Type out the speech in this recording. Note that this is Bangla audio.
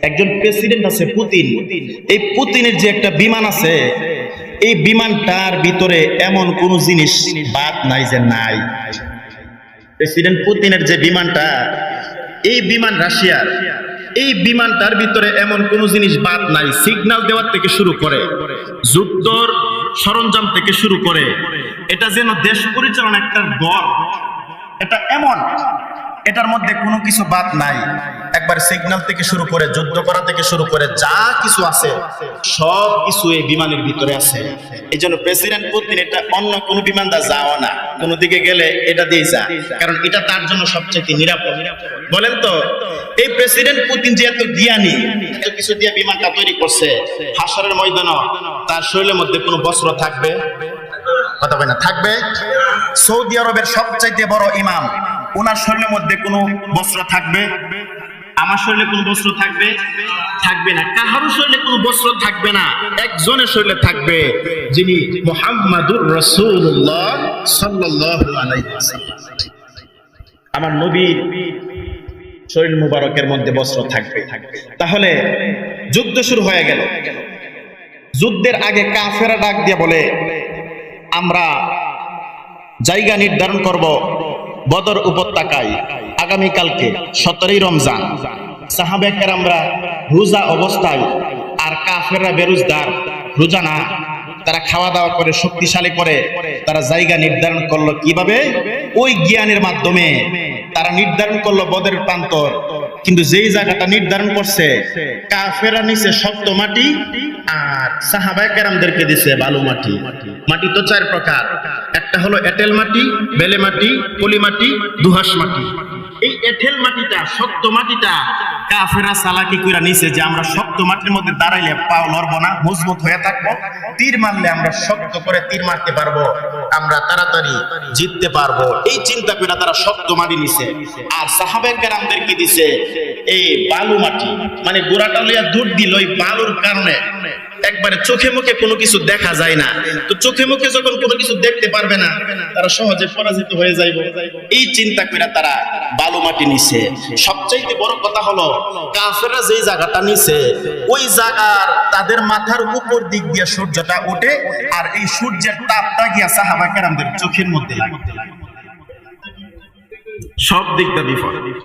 একজন প্রেসিডেন্ট আছে পুতিন। এই পুতিনের যে একটা বিমান আছে, এই বিমানটার ভিতরে এমন কোন জিনিস বাদ নাই যে নাই। প্রেসিডেন্ট পুতিনের যে বিমানটা, এই বিমান রাশিয়ার, এই বিমানটার ভিতরে এমন কোন জিনিস বাদ নাই। সিগন্যাল দেওয়ার থেকে শুরু করে, যুদ্ধর সরঞ্জাম থেকে শুরু করে, এটা যেন দেশ পরিচালনা একটা দল, এটা এমন, এটার মধ্যে কোনো কিছু বাদ নাই। একবার সিগন্যাল থেকে শুরু করে, যুদ্ধ করা থেকে শুরু করে, যা কিছু আছে সব কিছু এই বিমানের ভিতরে আছে। এই জন্য প্রেসিডেন্ট পুতিন এটা অন্য কোনো বিমান দা যাওয়া না, কোনো দিকে গেলে এটা দিয়ে যা, কারণ এটা তার জন্য সবচেয়ে নিরাপদ। বলেন তো, এই প্রেসিডেন্ট পুতিন যে এত জ্ঞানী, এত কিছু দিয়ে বিমানটা তৈরি করছে, হাসরের ময়দানে তার শরীরের মধ্যে কোনো বস্ত্র থাকবে? কথা বলে না, থাকবে? সৌদি আরবের সবচাইতে বড় ইমাম, ওনার শরীরের মধ্যে কোনো বস্ত্র থাকবে? আমার শরীরে কোনো বস্ত্র থাকবে? থাকবে না। কাহারও শরীরে কোনো বস্ত্র থাকবে না, একজনের শরীরে থাকবে, যিনি মুহাম্মাদুর রাসূলুল্লাহ সাল্লাল্লাহু আলাইহি ওয়াসাল্লাম। আমার নবীর শরীর মুবারকের মধ্যে বস্ত্র থাকবে। তাহলে যুদ্ধ শুরু হয়ে গেল। যুদ্ধের আগে কাফেররা ডাক দিয়ে বলে, আমরা জায়গা নির্ধারণ করব বদর উপত্যকায় আগামীকালকে 17ই রমজান। সাহাবায়ে কেরামরা রোজা অবস্থায়, আর কাফেররা বেরোজদার, রোজা না, তারা খাওয়া দাওয়া করে শক্তিশালী করে তারা জায়গা নির্ধারণ করলো কিভাবে? ওই জ্ঞানের মাধ্যমে তারা নির্ধারণ করলো বদরের প্রান্তর। কিন্তু যেই জায়গাটা নির্ধারণ করছে, কাফেররা নিচে শক্ত মাটি আর সাহাবায়ে কেরামদেরকে দিছে বালু মাটি। মাটি তো 4 প্রকার, একটা হলো এঁটেল মাটি, বেলে মাটি, পলি মাটি, দোআঁশ মাটি। এই এঁটেল মাটিটা, শক্ত মাটিটা কাফেররা চালাকি কইরা নিছে যে আমরা শক্ত মাটির মধ্যে দাঁড়াইলে পাও লড়বো না, মজবুত হয়ে থাকবো, তীর মারলে আমরা শক্ত করে তীর মারতে পারবো, আমরা তাড়াতাড়ি জিততে পারবো। এই চিন্তা করে তারা শক্ত মাটি নিছে। আর সাহাবায়ে কেরামদেরকে দিছে এই বালু মাটি, মানে গোড়াটা লইয়া দূর দিল ওই বালুর কারণে একবারে চোখে মুখে কোনো কিছু দেখা যায় না। তো চোখে মুখে যখন কোনো কিছু দেখতে পারবে না, তারা সহজে পরাজিত হয়ে যাইবে। এই চিন্তা করে তারা বালু মাটি নিছে। সবচাইতে বড় কথা হলো, কাফেররা যেই জায়গাটা নিছে, ওই জায়গার তাদের মাথার উপর দিক দিয়ে সূর্যটা ওঠে, আর এই সূর্যের তাপটা গিয়া সাহাবায়ে কেরামদের চোখের মধ্যে লাগে। সব দিক দিয়ে বিপদ।